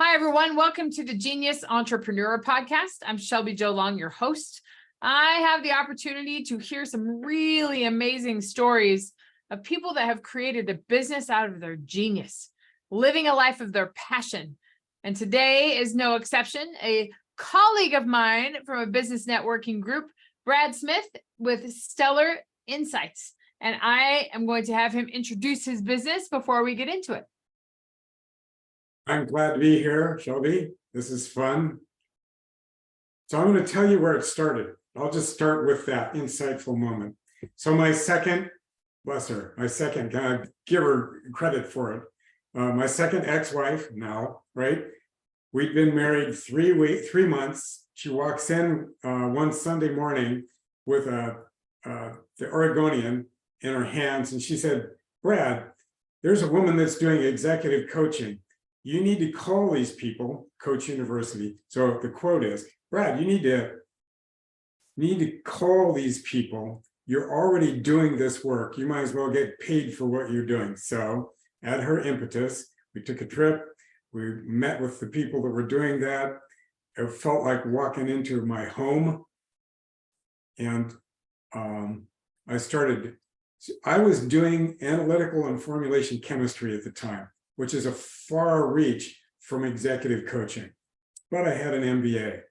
Hi, everyone. Welcome to the Genius Entrepreneur Podcast. I'm Shelby Jo Long, your host. I have the opportunity to hear some really amazing stories of people that have created a business out of their genius, living a life of their passion. And today is no exception. A colleague of mine from a business networking group, Brad Smith with Stellar Insights. And I am going to have him introduce his business before we get into it. I'm glad to be here, Shelby. This is fun. So I'm going to tell you where it started. I'll just start with that insightful moment. So my second, bless her, can I give her credit for it? My second ex-wife now, right? We'd been married 3 months. She walks in one Sunday morning with the Oregonian in her hands, and she said, "Brad, there's a woman that's doing executive coaching. You need to call these people, Coach University." So the quote is, "Brad, you need to call these people. You're already doing this work. You might as well get paid for what you're doing." So at her impetus, we took a trip. We met with the people that were doing that. It felt like walking into my home. And I was doing analytical and formulation chemistry at the time, which is a far reach from executive coaching. But I had an MBA.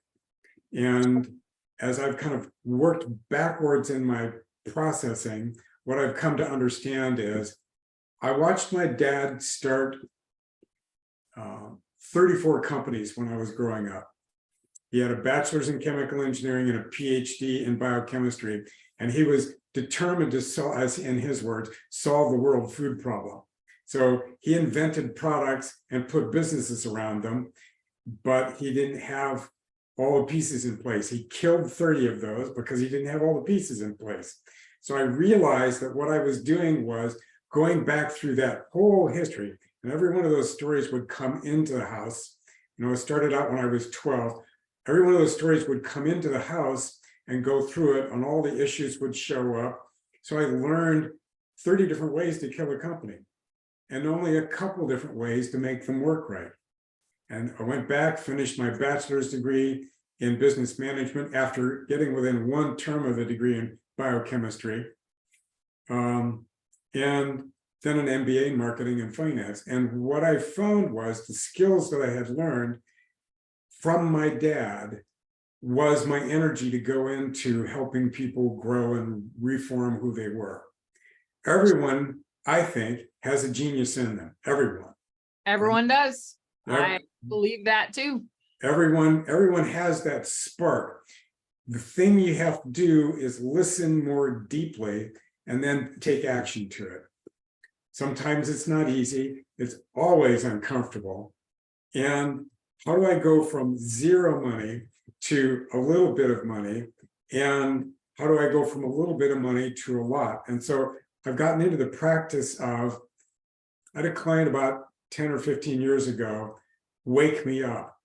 And as I've kind of worked backwards in my processing, what I've come to understand is I watched my dad start 34 companies when I was growing up. He had a bachelor's in chemical engineering and a PhD in biochemistry, and he was determined to, as in his words, solve the world food problem. So he invented products and put businesses around them, but he didn't have all the pieces in place. He killed 30 of those because he didn't have all the pieces in place. So I realized that what I was doing was going back through that whole history, and every one of those stories would come into the house. It started out when I was 12. Every one of those stories would come into the house and go through it, and all the issues would show up. So I learned 30 different ways to kill a company, and only a couple different ways to make them work right. And I went back, finished my bachelor's degree in business management after getting within one term of the degree in biochemistry, and then an MBA in marketing and finance. And what I found was the skills that I had learned from my dad was my energy to go into helping people grow and reform who they were. Everyone, I think, has a genius in them. Everyone does. I believe that too. Everyone has that spark. The thing you have to do is listen more deeply and then take action to it. Sometimes it's not easy. It's always uncomfortable. And how do I go from zero money to a little bit of money? And how do I go from a little bit of money to a lot? And so I've gotten into the practice of, I had a client about 10 or 15 years ago, wake me up.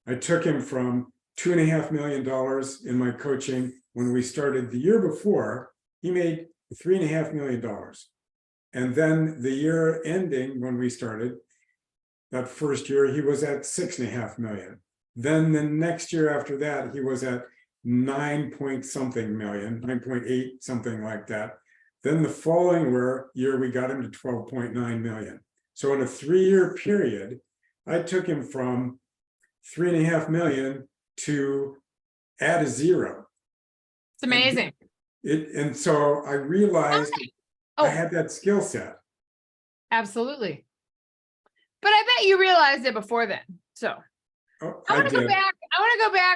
I took him from $2.5 million in my coaching when we started the year before. He made $3.5 million. And then the year ending when we started, that first year, he was at $6.5 million. Then the next year after that, he was at 9 something million, 9.8, something like that. Then the following year, we got him to 12.9 million. So in a 3-year period, I took him from 3.5 million to add a zero. It's amazing. And so I realized I had that skill set. Absolutely. But I bet you realized it before then. So I want to go back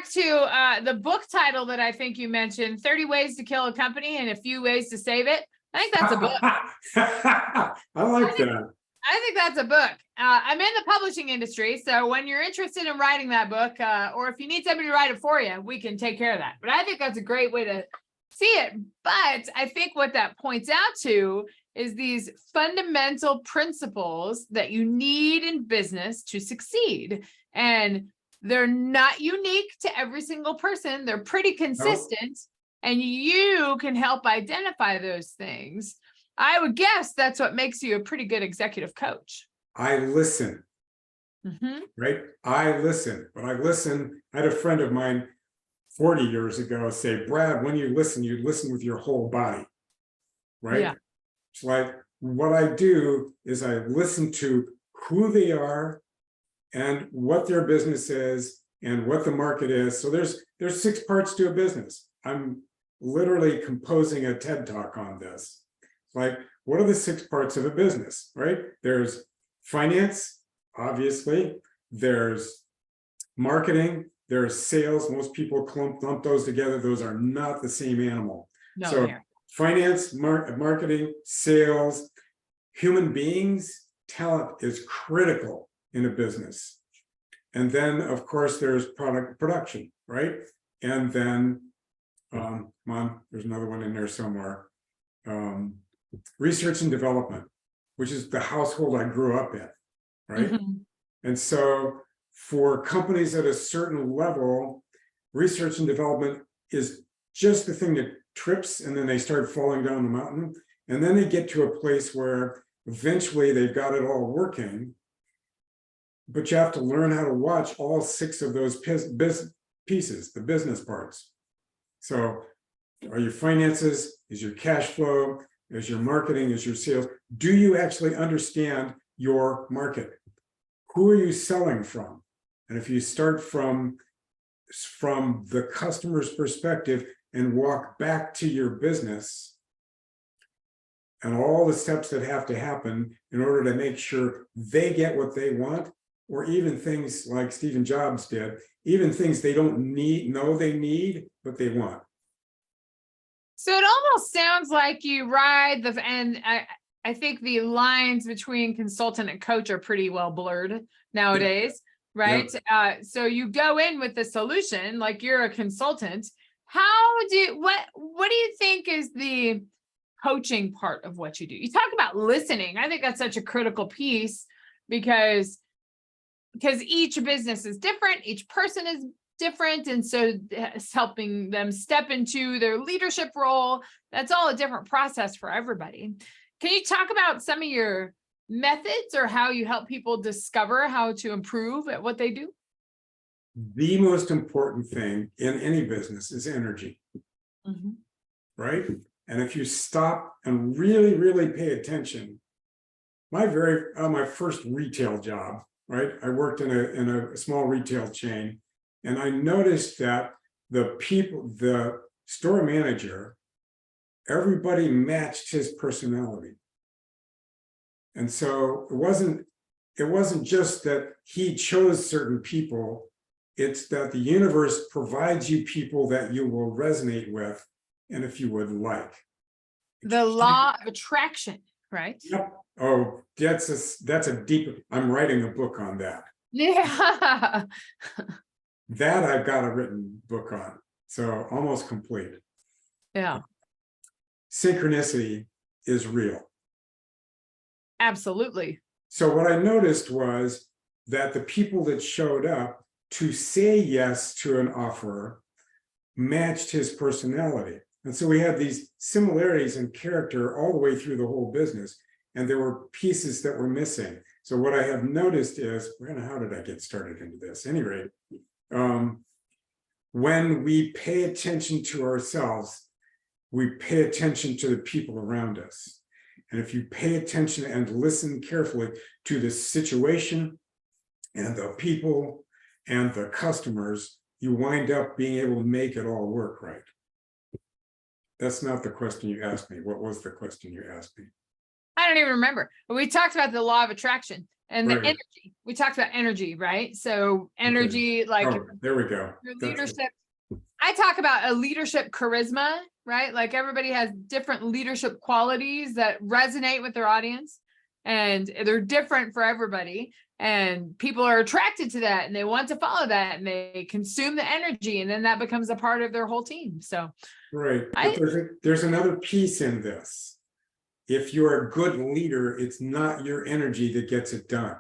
to the book title that I think you mentioned, 30 Ways to Kill a Company and a Few Ways to Save It. I think that's a book. I like that. I think that's a book. I'm in the publishing industry, so when you're interested in writing that book, or if you need somebody to write it for you, we can take care of that. But I think that's a great way to see it. But I think what that points out to is these fundamental principles that you need in business to succeed. And they're not unique to every single person. They're pretty consistent, and you can help identify those things. I would guess that's what makes you a pretty good executive coach. I listen. Mhm. right? I listen, but I had a friend of mine 40 years ago say, Brad, when you listen with your whole body, right? Yeah. It's like what I do is I listen to who they are and what their business is and what the market is. So there's 6 parts to a business. I'm literally composing a TED talk on this. Like, what are the 6 parts of a business, right? There's finance, obviously. There's marketing, there's sales. Most people lump those together. Those are not the same animal. No, So there. finance, marketing, sales, human beings, talent is critical in a business. And then, of course, there's product production, right? And then, there's another one in there somewhere. Research and development, which is the household I grew up in, right? Mhm. And so for companies at a certain level, research and development is just the thing that trips, and then they start falling down the mountain. And then they get to a place where eventually they've got it all working. But you have to learn how to watch all 6 of those pieces, the business parts. So are your finances, is your cash flow, is your marketing, is your sales? Do you actually understand your market? Who are you selling from? And if you start from the customer's perspective and walk back to your business and all the steps that have to happen in order to make sure they get what they want, or even things like Stephen Jobs did, even things they don't know they need, but they want. So it almost sounds like you ride and I think the lines between consultant and coach are pretty well blurred nowadays, right? So you go in with the solution, like you're a consultant. What do you think is the coaching part of what you do? You talk about listening. I think that's such a critical piece because each business is different, each person is different, and so it's helping them step into their leadership role. That's all a different process for everybody. Can you talk about some of your methods or how you help people discover how to improve at what they do? The most important thing in any business is energy, right? And if you stop and really, really pay attention, my first retail job, right? I worked in a small retail chain, and I noticed that the store manager, everybody matched his personality. And so it wasn't just that he chose certain people, it's that the universe provides you people that you will resonate with, and if you would like. The law of attraction, right? Yep. Oh, that's a deep, I'm writing a book on that. Yeah. That I've got a written book on, so almost complete. Yeah. Synchronicity is real. Absolutely. So what I noticed was that the people that showed up to say yes to an offer matched his personality. And so we had these similarities in character all the way through the whole business. And there were pieces that were missing. So what I have noticed is, how did I get started into this? At any rate, when we pay attention to ourselves, we pay attention to the people around us. And if you pay attention and listen carefully to the situation and the people and the customers, you wind up being able to make it all work right. That's not the question you asked me. What was the question you asked me? I don't even remember. We talked about the law of attraction and the Right. energy. We talked about energy, right? So energy, like there we go. your leadership. I talk about a leadership charisma, right? Like everybody has different leadership qualities that resonate with their audience, and they're different for everybody. And people are attracted to that and they want to follow that and they consume the energy, and then that becomes a part of their whole team. So, right. But there's another piece in this. If you're a good leader, it's not your energy that gets it done.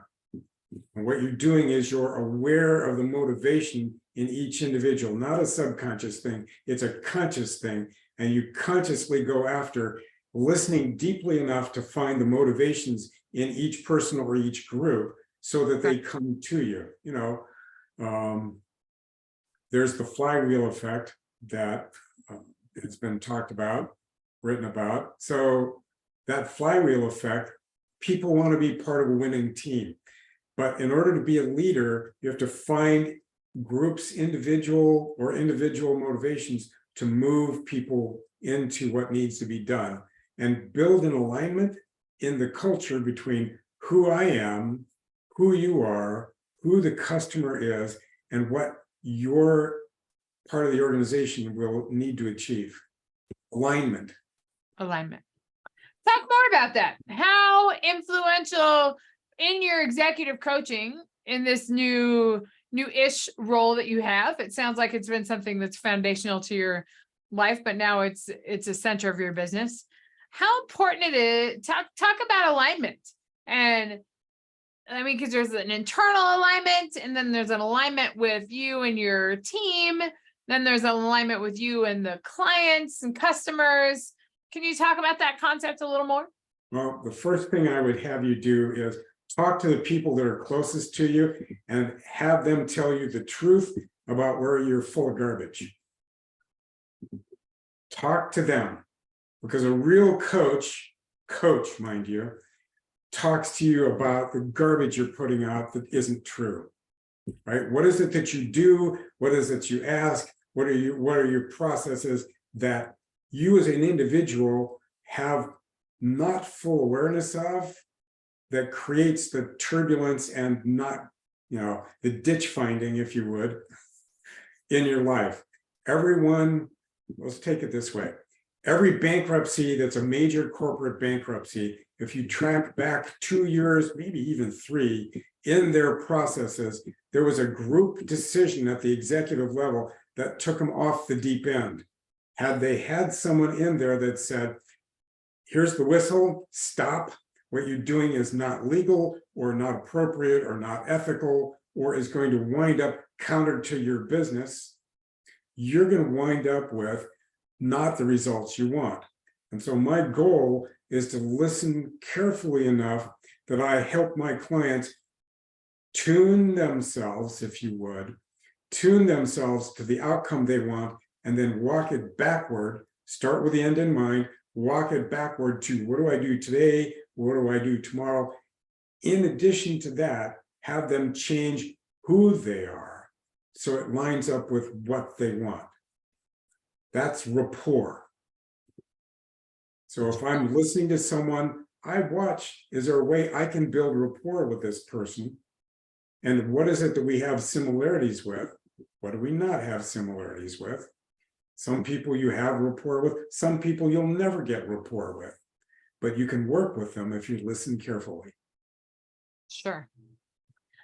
And what you're doing is you're aware of the motivation in each individual, not a subconscious thing. It's a conscious thing. And you consciously go after listening deeply enough to find the motivations in each person or each group so that they come to you, there's the flywheel effect that it's been talked about, written about. So that flywheel effect, people want to be part of a winning team. But in order to be a leader, you have to find groups, individual motivations to move people into what needs to be done and build an alignment in the culture between who I am, who you are, who the customer is, and what your part of the organization will need to achieve. Alignment. Alignment. Talk more about that. How influential in your executive coaching in this new-ish role that you have? It sounds like it's been something that's foundational to your life, but now it's a center of your business. How important it is. Talk about alignment. And I mean, because there's an internal alignment, and then there's an alignment with you and your team. Then there's an alignment with you and the clients and customers. Can you talk about that concept a little more? Well, the first thing I would have you do is talk to the people that are closest to you and have them tell you the truth about where you're full of garbage. Talk to them, because a real coach, mind you, talks to you about the garbage you're putting out that isn't true, right? What is it that you do? What is it you ask? What are your processes that you as an individual have not full awareness of, that creates the turbulence and not, the ditch finding, if you would, in your life? Everyone, let's take it this way. Every bankruptcy that's a major corporate bankruptcy, if you track back 2 years, maybe even 3, in their processes, there was a group decision at the executive level that took them off the deep end. Had they had someone in there that said, here's the whistle, stop, what you're doing is not legal or not appropriate or not ethical, or is going to wind up counter to your business, you're going to wind up with not the results you want. And so my goal is to listen carefully enough that I help my clients tune themselves, if you would, tune themselves to the outcome they want, and then walk it backward, start with the end in mind, walk it backward to what do I do today? What do I do tomorrow? In addition to that, have them change who they are so it lines up with what they want. That's rapport. So if I'm listening to someone, I watch, is there a way I can build rapport with this person? And what is it that we have similarities with? What do we not have similarities with? Some people you have rapport with, some people you'll never get rapport with, but you can work with them if you listen carefully. Sure.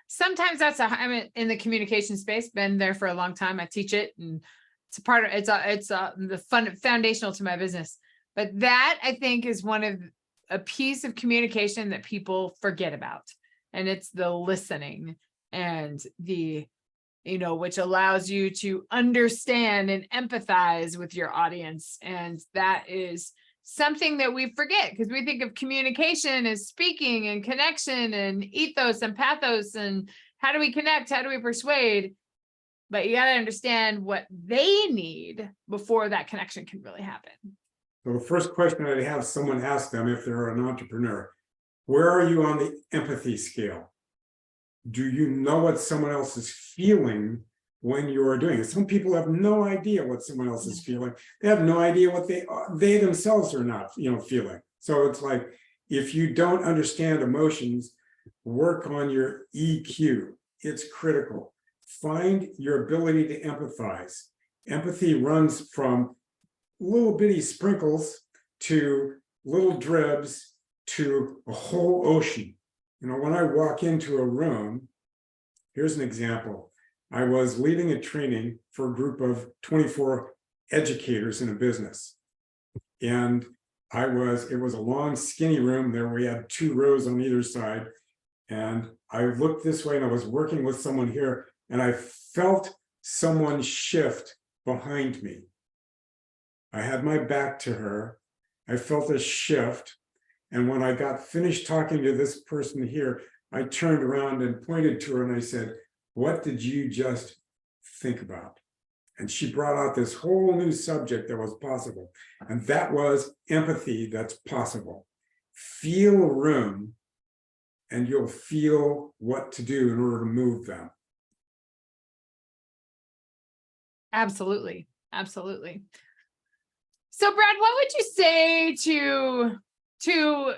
Sometimes I mean, in the communication space, been there for a long time. I teach it, and it's a part of, it's the foundational to my business. But that, I think, is a piece of communication that people forget about. And it's the listening and which allows you to understand and empathize with your audience. And that is something that we forget, because we think of communication as speaking and connection and ethos and pathos and how do we connect? How do we persuade? But you got to understand what they need before that connection can really happen. So the first question I'd have someone ask them, if they're an entrepreneur, where are you on the empathy scale? Do you know what someone else is feeling when you're doing it? Some people have no idea what someone else is feeling. They have no idea what they themselves are not, feeling. So it's like, if you don't understand emotions, work on your EQ. It's critical. Find your ability to empathize. Empathy runs from little bitty sprinkles to little dribs to a whole ocean. When I walk into a room, here's an example. I was leading a training for a group of 24 educators in a business. And it was a long, skinny room there. We had 2 rows on either side. And I looked this way and I was working with someone here, and I felt someone shift behind me. I had my back to her. I felt a shift. And when I got finished talking to this person here, I turned around and pointed to her and I said, "What did you just think about?" And she brought out this whole new subject that was possible. And that was empathy that's possible. Feel a room and you'll feel what to do in order to move them. Absolutely. Absolutely. So Brad, what would you say to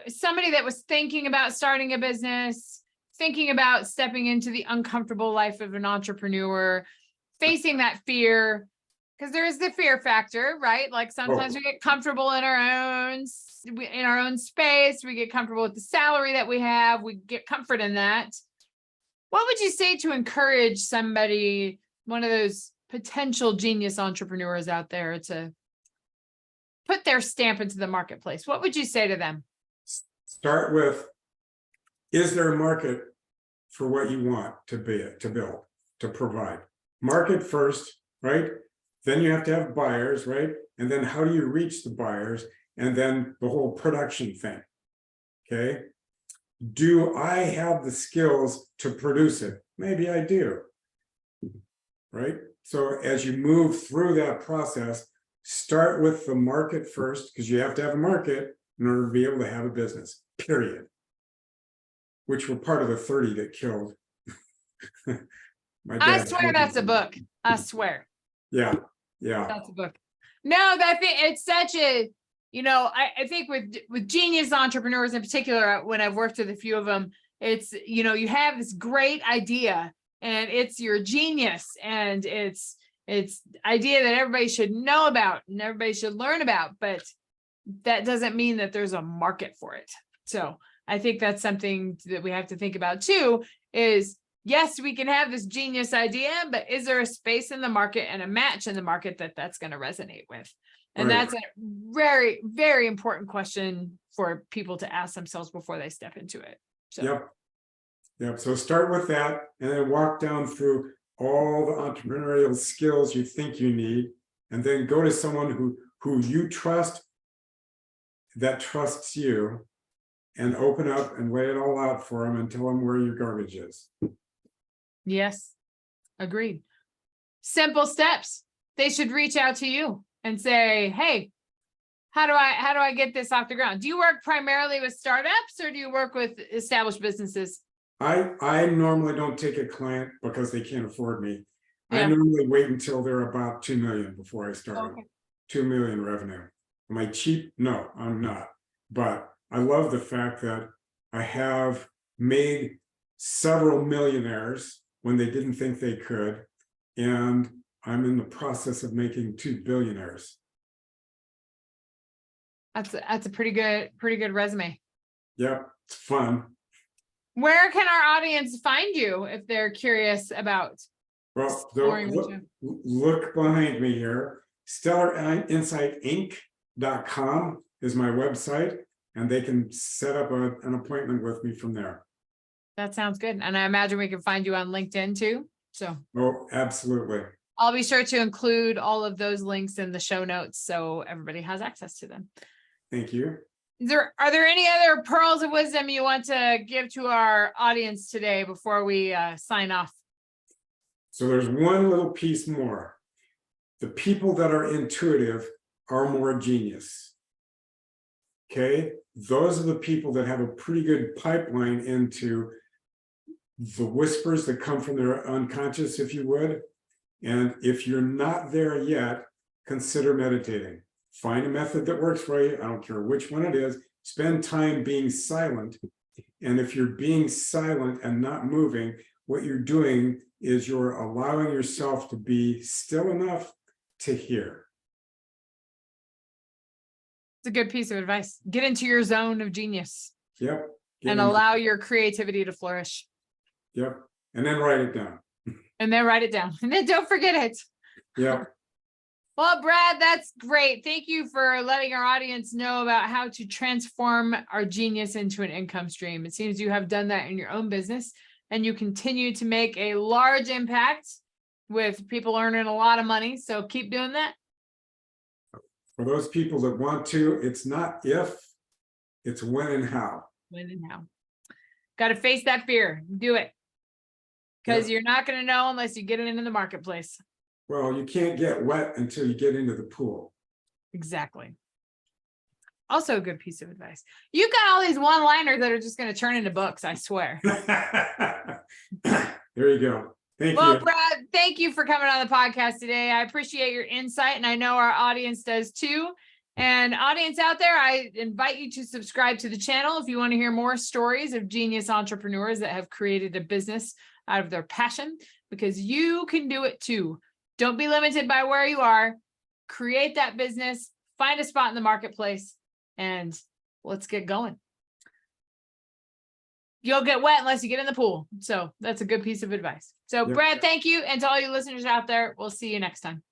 somebody that was thinking about starting a business, thinking about stepping into the uncomfortable life of an entrepreneur, facing that fear? Because there is the fear factor, right? Like sometimes we get comfortable in our own space, we get comfortable with the salary that we have, we get comfort in that. What would you say to encourage somebody, one of those potential genius entrepreneurs out there, to put their stamp into the marketplace? What would you say to them? Start with, is there a market for what you want to build, to provide? Market first, right? Then you have to have buyers, right? And then how do you reach the buyers? And then the whole production thing, okay? Do I have the skills to produce it? Maybe I do, right? So as you move through that process, start with the market first, because you have to have a market in order to be able to have a business, period. Which were part of the 30 that killed. I swear that's a book. I swear. Yeah, yeah. That's a book. No, it's such a, I think with genius entrepreneurs in particular, when I've worked with a few of them, it's, you have this great idea and it's your genius and it's idea that everybody should know about and everybody should learn about, but that doesn't mean that there's a market for it. So I think that's something that we have to think about too, is yes, we can have this genius idea, but is there a space in the market and a match in the market that's going to resonate with? And Right. That's a very, very important question for people to ask themselves before they step into it. So. Yep. So start with that and then walk down through all the entrepreneurial skills you think you need, and then go to someone who you trust, that trusts you, and open up and lay it all out for them and tell them where your garbage is. Yes, agreed. Simple steps. They should reach out to you and say, "Hey, how do I get this off the ground?" Do you work primarily with startups or do you work with established businesses? I normally don't take a client because they can't afford me. Yeah. I normally wait until they're about 2 million before I start. Okay. 2 million revenue. Am I cheap? No, I'm not. But I love the fact that I have made several millionaires when they didn't think they could. And I'm in the process of making 2 billionaires. That's a pretty good resume. Yep, it's fun. Where can our audience find you if they're curious about Well, exploring with you? look behind me here. StellarInsightInc.com is my website, and they can set up an appointment with me from there. That sounds good. And I imagine we can find you on LinkedIn too. So Oh, absolutely. I'll be sure to include all of those links in the show notes so everybody has access to them. Thank you. Are there any other pearls of wisdom you want to give to our audience today before we sign off? So there's one little piece more. The people that are intuitive are more genius. Okay, those are the people that have a pretty good pipeline into the whispers that come from their unconscious, if you would. And if you're not there yet, consider meditating. Find a method that works for you. I don't care which one it is. Spend time being silent. And if you're being silent and not moving, what you're doing is you're allowing yourself to be still enough to hear. It's a good piece of advice. Get into your zone of genius. Yep. And allow your creativity to flourish. Yep. And then write it down. And then write it down. And then don't forget it. Yep. Well, Brad, that's great. Thank you for letting our audience know about how to transform our genius into an income stream. It seems you have done that in your own business and you continue to make a large impact with people earning a lot of money. So keep doing that. For those people that want to, it's not if, it's when and how. When and how. Got to face that fear. Do it. Because Yeah. you're not going to know unless you get it into the marketplace. Well, you can't get wet until you get into the pool. Exactly. Also a good piece of advice. You've got all these one-liners that are just going to turn into books, I swear. There you go. Thank Well, you. Brad, thank you for coming on the podcast today. I appreciate your insight, and I know our audience does too. And audience out there, I invite you to subscribe to the channel if you want to hear more stories of genius entrepreneurs that have created a business out of their passion, because you can do it too. Don't be limited by where you are. Create that business, find a spot in the marketplace, and let's get going. You'll get wet unless you get in the pool. So that's a good piece of advice. So Yep. Brad, thank you. And to all you listeners out there, we'll see you next time.